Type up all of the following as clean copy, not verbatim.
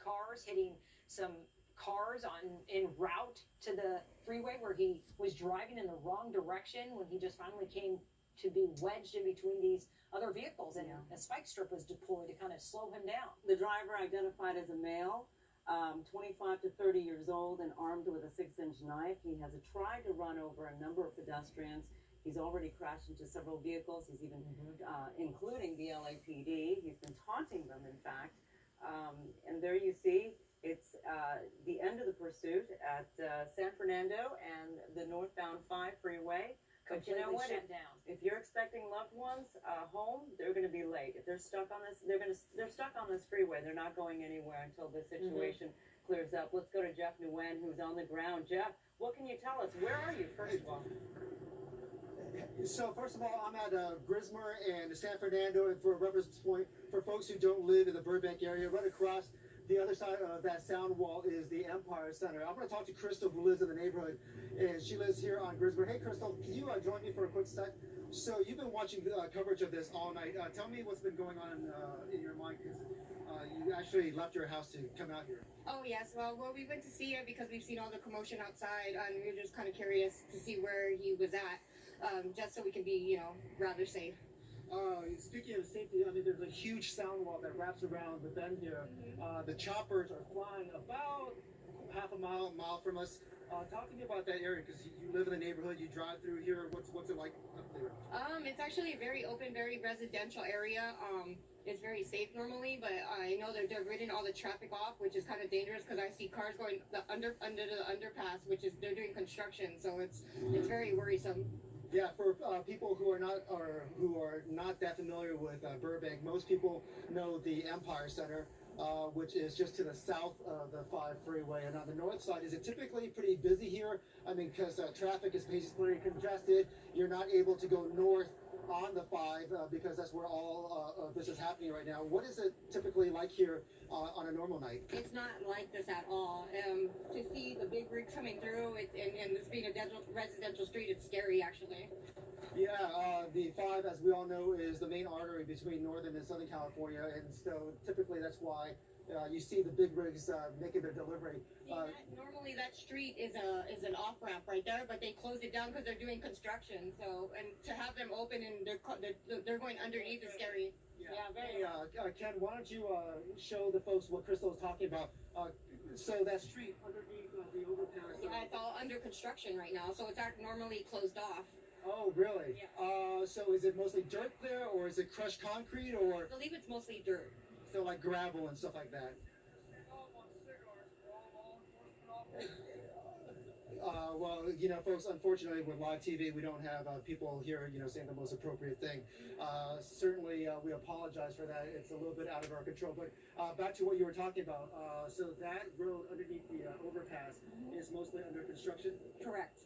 cars hitting some cars en route to the freeway where he was driving in the wrong direction when he just finally came to be wedged in between these other vehicles, and a spike strip was deployed to kind of slow him down. The driver, identified as a male, 25 to 30 years old and armed with a 6-inch knife. He has tried to run over a number of pedestrians. He's already crashed into several vehicles. He's even, including the LAPD. He's been taunting them, in fact. And there you see, it's the end of the pursuit at San Fernando and the northbound 5 freeway. But you know what? If you're expecting loved ones home, they're going to be late. If they're stuck on this, they're stuck on this freeway. They're not going anywhere until this situation clears up. Let's go to Jeff Nguyen, who's on the ground. Jeff, what can you tell us? Where are you, first of all? So first of all, I'm at Grismer and San Fernando, and for a reference point, for folks who don't live in the Burbank area, right across the other side of that sound wall is the Empire Center. I'm going to talk to Crystal, who lives in the neighborhood, and she lives here on Grismer. Hey, Crystal, can you join me for a quick sec? So you've been watching coverage of this all night. Tell me what's been going on in your mind, because you actually left your house to come out here. Oh, yes. Well, we went to see it because we've seen all the commotion outside, and we were just kind of curious to see where he was at, just so we can be, rather safe. Speaking of safety, I mean, there's a huge sound wall that wraps around the bend here. The choppers are flying about half a mile from us. Talk to me about that area, because you live in the neighborhood, you drive through here. What's it like up there? It's actually a very open, very residential area. It's very safe normally, but I know they're ridding all the traffic off, which is kind of dangerous because I see cars going under the underpass, which is they're doing construction, so it's very worrisome. Yeah, for people who are not that familiar with Burbank, most people know the Empire Center, which is just to the south of the 5 freeway. And on the north side, is it typically pretty busy here? I mean, because traffic is basically congested. You're not able to go north on the 5 because that's where all of this is happening right now. What is it typically like here on a normal night? It's not like this at all. To see the big rigs coming through, and this being a residential street, it's scary actually. Yeah, the 5, as we all know, is the main artery between Northern and Southern California, and so typically that's why you see the big rigs making their delivery. Normally that street is an off-ramp right there, but they closed it down because they're doing construction. So, and to have them open and they're going underneath is scary. Yeah, very. Ken, why don't you show the folks what Crystal was talking about? So that street underneath the overpass. Yeah, it's all under construction right now, so it's normally closed off. Oh, really? Yeah. So is it mostly dirt there, or is it crushed concrete, or? I believe it's mostly dirt. So like gravel and stuff like that. Well, folks, unfortunately with live TV, we don't have people here, saying the most appropriate thing. Certainly, we apologize for that. It's a little bit out of our control. But back to what you were talking about. So that road underneath the overpass is mostly under construction? Correct.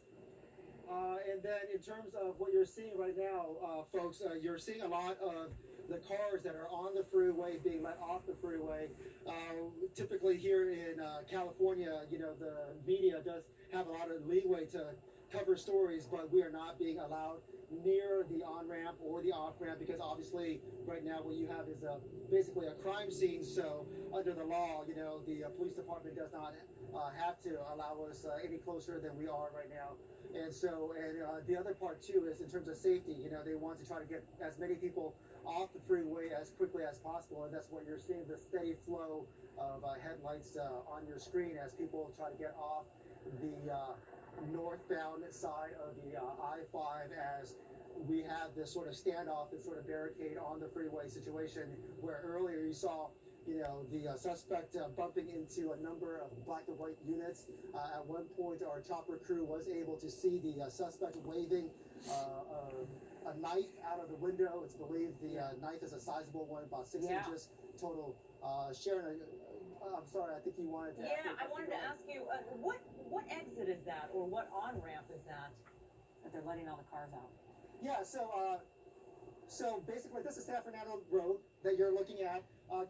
And then in terms of what you're seeing right now, folks, you're seeing a lot of the cars that are on the freeway being let off the freeway. Typically here in California, the media does have a lot of leeway to cover stories, but we are not being allowed near the on-ramp or the off-ramp because obviously right now what you have is basically a crime scene. So under the law, the police department does not have to allow us any closer than we are right now. And so, the other part too is in terms of safety, they want to try to get as many people off the freeway as quickly as possible, and that's what you're seeing, the steady flow of headlights on your screen as people try to get off the northbound side of the I-5 as we have this sort of standoff, this sort of barricade on the freeway situation where earlier you saw the suspect bumping into a number of black and white units. At one point, our chopper crew was able to see the suspect waving a knife out of the window. It's believed the knife is a sizable one, about 6 inches total. Sharon, I'm sorry, I think you wanted to. Yeah, I wanted to ask you, what exit is that, or what on-ramp is that they're letting all the cars out? Yeah, so basically this is San Fernando Road that you're looking at.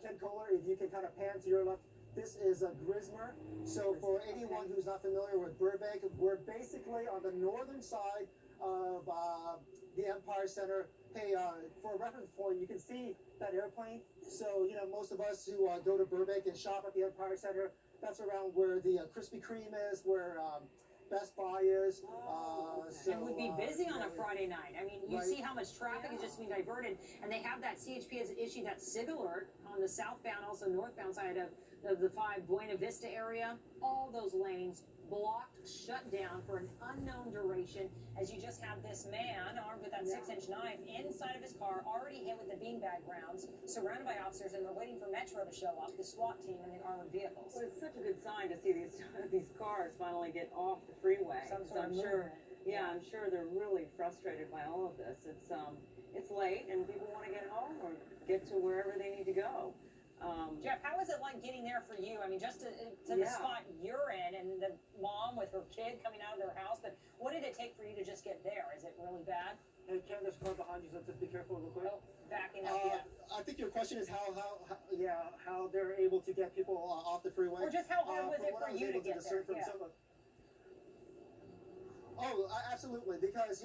Ken Kohler, if you can kind of pan to your left, this is Grismer. So for anyone who's not familiar with Burbank, we're basically on the northern side of the Empire Center. Hey, for a reference point, you can see that airplane. So, most of us who go to Burbank and shop at the Empire Center, that's around where the Krispy Kreme is, where Best Buy is. So, and would be busy on a know, Friday night. I mean, you Right. see how much traffic is just being diverted, and they have that CHP has issued that SIG alert on the southbound, also northbound side of the 5 Buena Vista area. All those lanes blocked, shut down for an unknown duration, as you just have this man armed with that 6-inch knife inside of his car, already hit with the beanbag rounds, surrounded by officers, and they're waiting for Metro to show up, the SWAT team and the armored vehicles. Well, it's such a good sign to see these cars finally get off the freeway. Some 'Cause sort of I'm sure, movement. I'm sure they're really frustrated by all of this. It's late and people want to get home or get to wherever they need to go. Jeff, how was it like getting there for you? I mean, just to the Yeah. spot you're in, and the mom with her kid coming out of their house, but what did it take for you to just get there? Is it really bad? Hey, Ken, there's a car behind you, so just be careful real quick. Oh, backing up, yeah. I think your question is how they're able to get people off the freeway. Or just how hard was From it what for I was you to able get discern there? from Yeah. some of- Oh, absolutely. Because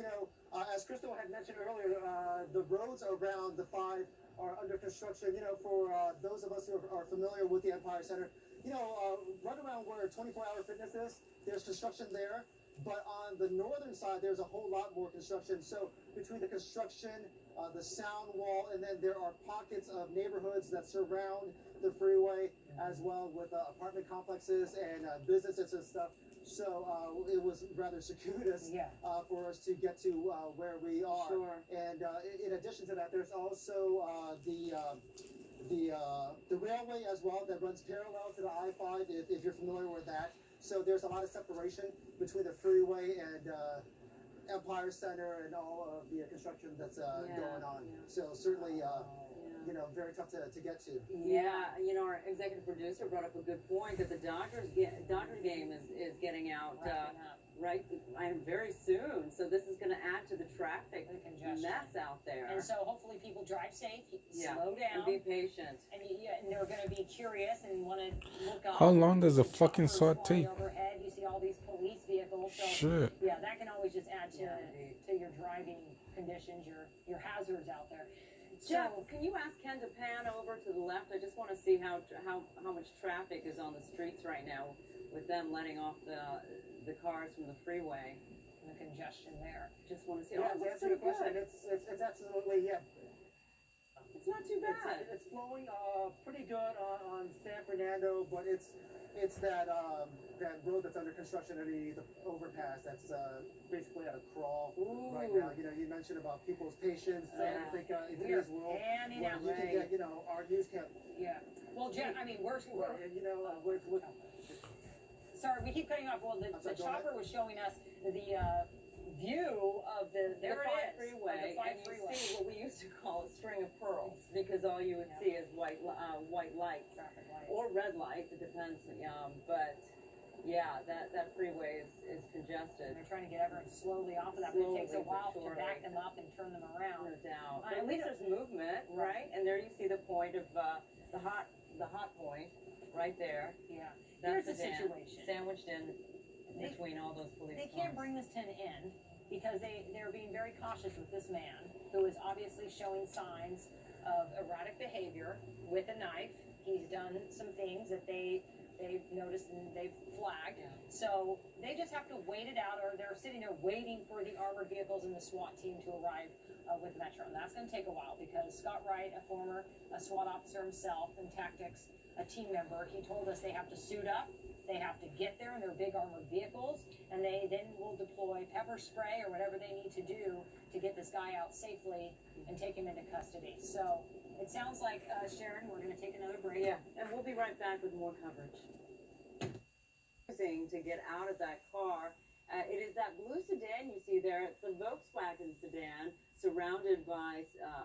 as Crystal had mentioned earlier, the roads around the 5 are under construction. For those of us who are familiar with the Empire Center, right around where 24-hour fitness is, there's construction there. But on the northern side, there's a whole lot more construction. So between the construction, the sound wall, and then there are pockets of neighborhoods that surround the freeway, as well with apartment complexes and businesses and stuff. So it was rather circuitous Yeah. for us to get to where we are. Sure. And in addition to that, there's also the railway as well that runs parallel to the I-5, if you're familiar with that. So there's a lot of separation between the freeway and Empire Center and all of the construction that's going on. Yeah. So certainly, very tough to get to. Yeah, our executive producer brought up a good point that the Dodger game is getting out Wrapping up. right very soon. So this is going to add to the traffic The congestion. mess out there. And so hopefully people drive safe, Yeah. slow down, And be patient. and they're going to be curious and want to look up. How long does a The fucking choppers SWAT flying take? Overhead, you see all these police vehicles. So Shit. yeah, that can always just add to Yeah, indeed. to your driving conditions, your hazards out there. Jeff, So can you ask Ken to pan over to the left? I just want to see how much traffic is on the streets right now with them letting off the cars from the freeway. the congestion there. Just want to see. Yeah, Oh, to that's answer your pretty question, good. it's absolutely, yeah. It's not too bad. It's flowing pretty good on San Fernando, but it's that road that's under construction underneath the overpass that's basically at a crawl right Ooh. now. You mentioned about people's patience. Yeah. I think in We are today's world, panning where out. you can right. get our news can't. Yeah. Well, Jeff, I mean, we're sorry, we keep cutting off. Well, the sorry, go ahead. chopper was showing us the view of the there the it 5 is, freeway, of the 5 and you freeway. see what we used to call a string of pearls, because all you would Yeah. see is white lights Traffic lights. or red lights. It depends. But yeah, that freeway is And congested, they're trying to get everyone slowly off of that, but it takes a Slowly but while to surely. back them up and turn them around. no doubt. I But at mean, least there's movement, right? And there you see the point of the hot point right there. Yeah. That's Here's the sedan, situation. sandwiched in They- between all those police They cars. can't bring this to an end because they're being very cautious with this man who is obviously showing signs of erratic behavior with a knife. He's done some things that they've noticed and they've flagged. Yeah. So they just have to wait it out, or they're sitting there waiting for the armored vehicles and the SWAT team to arrive with Metro. And that's going to take a while because Scott Wright, a former SWAT officer himself in tactics, a team member, he told us they have to suit up. They have to get there in their big armored vehicles, and they then will deploy pepper spray or whatever they need to do to get this guy out safely and take him into custody. So it sounds like, Sharon, we're going to take another break. Yeah, and we'll be right back with more coverage. To get out of that car. It is that blue sedan you see there. It's the Volkswagen sedan surrounded by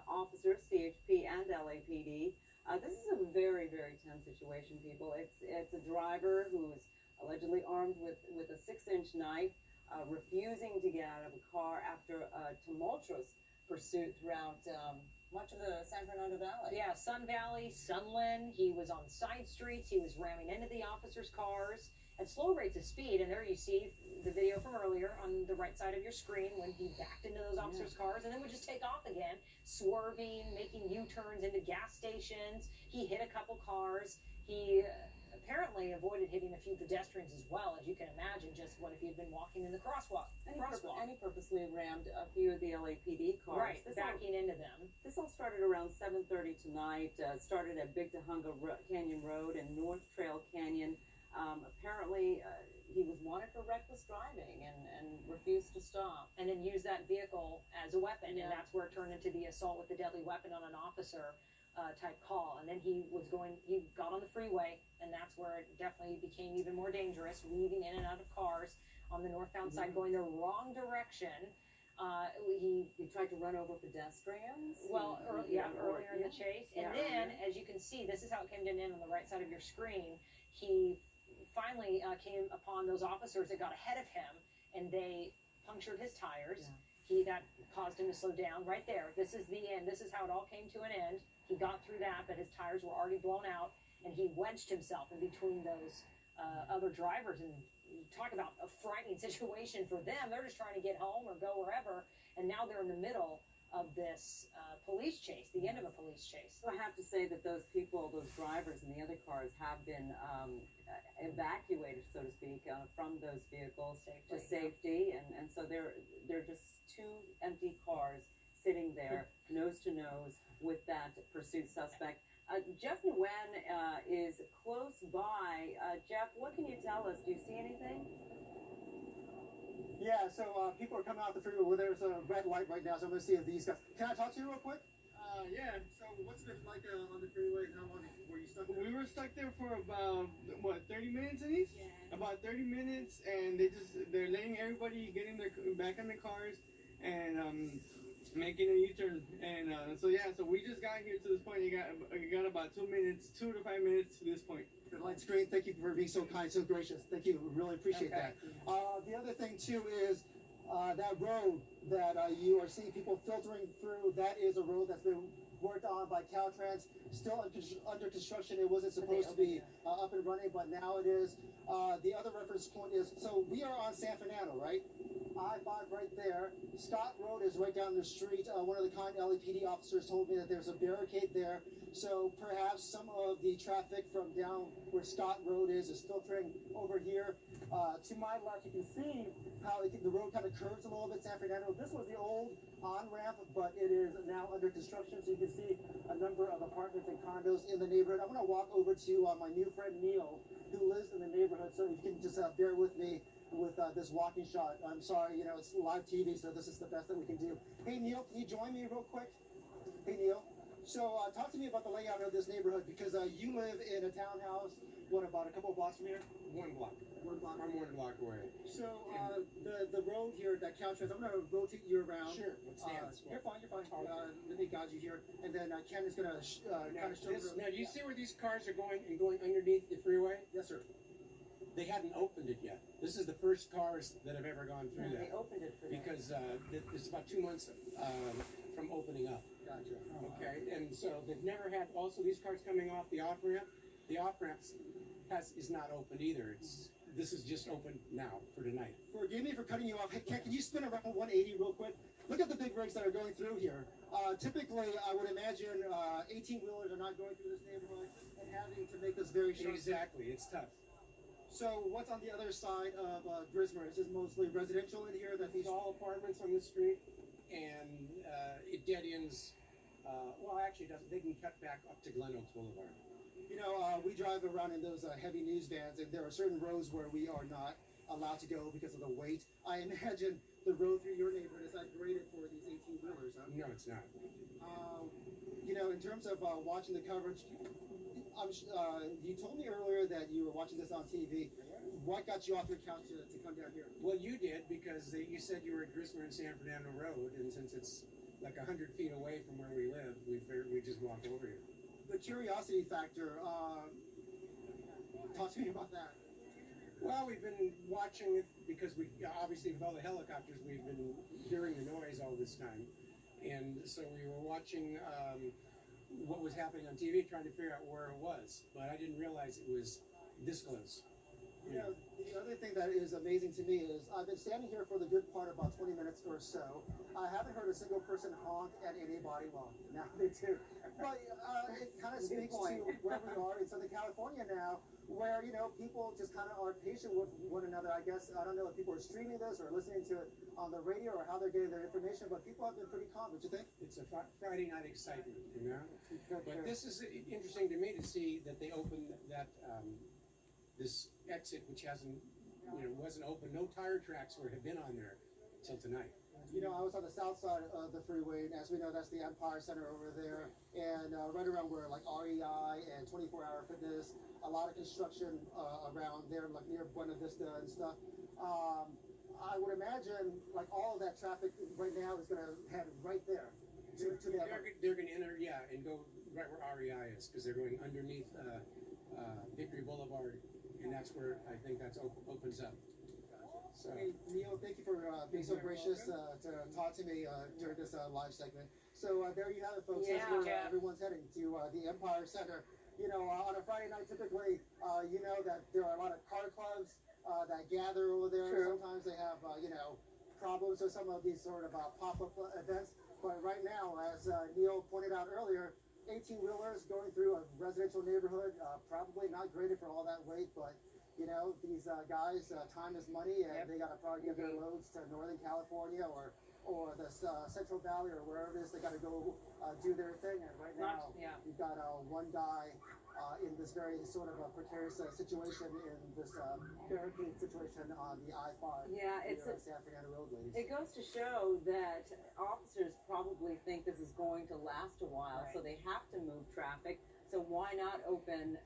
officers, CHP and LAPD. This is a very, very tense situation, people. It's a driver who is allegedly armed with a 6-inch knife, refusing to get out of a car after a tumultuous pursuit throughout much of the San Fernando Valley. Yeah, Sun Valley, Sunland. He was on side streets. He was ramming into the officers' cars. at slow rates of speed. And there you see the video from earlier on the right side of your screen when he backed into those officers' cars and then would just take off again, swerving, making U-turns into gas stations. He hit a couple cars. He apparently avoided hitting a few pedestrians as well, as you can imagine. Just what if he'd been walking in the crosswalk? And he purposely rammed a few of the LAPD cars. Right, backing into them. This all started around 7:30 tonight. Started at Big Tahunga Canyon Road and North Trail Canyon. Apparently, he was wanted for reckless driving and refused to stop. And then used that vehicle as a weapon, Yeah. and that's where it turned into the assault with the deadly weapon on an officer type call. And then he got on the freeway, and that's where it definitely became even more dangerous, weaving in and out of cars on the northbound side, going the wrong direction. He tried to run over pedestrians. Earlier in the chase. And then, as you can see, this is how it came to an end on the right side of your screen. He finally came upon those officers that got ahead of him, and they punctured his tires. That caused him to slow down right there. This is the end. This is how it all came to an end. He got through that, but his tires were already blown out, and he wedged himself in between those other drivers. And talk about a frightening situation for them. They're just trying to get home or go wherever, and now they're in the middle of this police chase, the end of a police chase. So I have to say that those people, those drivers in the other cars have been evacuated, so to speak, from those vehicles to safety. And so they're just two empty cars sitting there, nose to nose, with that pursuit suspect. Jeff Nguyen is close by. Jeff, what can you tell us? Do you see anything? Yeah, so people are coming out the freeway where there's a red light right now, so I'm going to see if these guys. Can I talk to you real quick? Yeah, so what's it like on the freeway? How long were you stuck there? We were stuck there for about, 30 minutes, Denise? Yeah. About 30 minutes, and they're letting everybody get in back in the cars and making a U-turn. And so we just got here to this point. You got about 2 to 5 minutes to this point. The light's great. Thank you for being so kind, so gracious. Thank you. We really appreciate that. The other thing, too, is that road that you are seeing people filtering through, that is a road that's been worked on by Caltrans, still under construction. It wasn't supposed to be up and running, but now it is. The other reference point is, so we are on San Fernando, right? I-5 right there. Scott Road is right down the street. One of the kind LAPD officers told me that there's a barricade there. So perhaps some of the traffic from down where Scott Road is filtering over here. To my left, you can see how the road kind of curves a little bit, San Fernando. This was the old on-ramp, but it is now under construction. So you can see a number of apartments and condos in the neighborhood. I'm going to walk over to my new friend Neil, who lives in the neighborhood. So if you can just bear with me with this walking shot. I'm sorry, it's live TV, so this is the best that we can do. Hey, Neil, can you join me real quick? Hey, Neil. So talk to me about the layout of this neighborhood, because you live in a townhouse, about a couple of blocks from here? One block. One block. I'm 1 block away. So the road here that Caltrans, I'm going to rotate you around. Sure. What's Dan's? You're fine. Let me guide you here, and then Ken is going to kind of show you. Now, do you see where these cars are going underneath the freeway? Yes, sir. They hadn't opened it yet. This is the first cars that have ever gone through They that. opened it for them. Because it's about 2 months from opening up. Gotcha. Okay, and so they've never had, also these cars coming off the off-ramp, the off-ramp is not opened either. This is just open now for tonight. Forgive me for cutting you off. Hey, Ken, can you spin around 180 real quick? Look at the big rigs that are going through here. Typically, I would imagine 18-wheelers are not going through this neighborhood and having to make this very sharp. Exactly, it's tough. So what's on the other side of Grismer? Is this mostly residential in here? These all apartments on the street, and it dead ends. Well, actually, it doesn't. They can cut back up to Glen Oaks Boulevard. We drive around in those heavy news vans, and there are certain roads where we are not allowed to go because of the weight. I imagine the road through your neighborhood is not graded for these 18-wheelers, huh? No, it's not. In terms of watching the coverage, you told me earlier that you were watching this on TV. What got you off your couch to come down here? Well, you did, because you said you were at Grismer and San Fernando Road, and since it's like 100 feet away from where we live, we just walked over here. The curiosity factor, talk to me about that. Well, we've been watching it because obviously with all the helicopters, we've been hearing the noise all this time. And so we were watching what was happening on TV, trying to figure out where it was. But I didn't realize it was this close. You know, that is amazing to me is I've been standing here for the good part of about 20 minutes or so. I haven't heard a single person honk at anybody. Well, now they do. But it kind of speaks to where we are in Southern California now, where, you know, people just kind of are patient with one another. I guess, I don't know if people are streaming this or listening to it on the radio or how they're getting their information, but people have been pretty calm. What you think? It's a Friday night excitement, you know? But this is interesting to me to see that they opened that, this exit, which hasn't, you know, wasn't open. No tire tracks have been on there till tonight. You know, I was on the south side of the freeway, and as we know, that's the Empire Center over there, and right around where, like, REI and 24-Hour Fitness, a lot of construction around there, like near Buena Vista and stuff. I would imagine, like, all of that traffic right now is going to head right there. They're going to enter, yeah, and go right where REI is, because they're going underneath Victory Boulevard, and that's where I think that opens up. So, hey, Neil, thank you for being so gracious to talk to me during this live segment. So there you have it, folks. Yeah, That's where everyone's heading, to the Empire Center. You know, on a Friday night, typically, you know that there are a lot of car clubs that gather over there. True. Sometimes they have, you know, problems with some of these sort of pop-up events. But right now, as Neil pointed out earlier, 18-wheelers going through a residential neighborhood, probably not graded for all that weight, but you know, these guys, time is money, and they got to probably get their loads to Northern California or the Central Valley or wherever it is. They got to go do their thing. And right now, you've got one guy in this very sort of a precarious situation in this barricade situation on the I-5. Yeah, it's near San Fernando Road, ladies. It goes to show that officers probably think this is going to last a while, so they have to move traffic. So why not open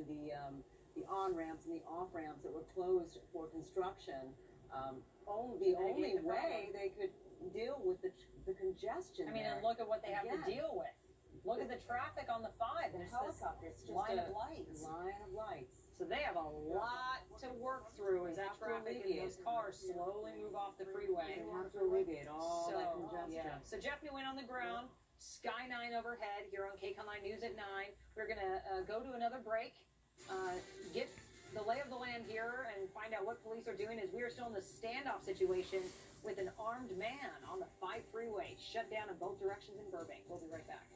the on-ramps and the off-ramps that were closed for construction? The only way they could deal with the congestion. I mean, there. and look at what they have to Again. deal with. Look at the traffic on the 5. The There's helicopter, this it's just line a of lights. Line of lights. So they have a lot to work through as that Have to traffic and those alleviate. cars slowly move off the freeway. They have to alleviate all that congestion. Yeah. So Jeff Nguyen on the ground, Sky 9 overhead here on KCON 9 News at 9. We're going to go to another break, get the lay of the land here and find out what police are doing as we are still in the standoff situation with an armed man on the 5 freeway, shut down in both directions in Burbank. We'll be right back.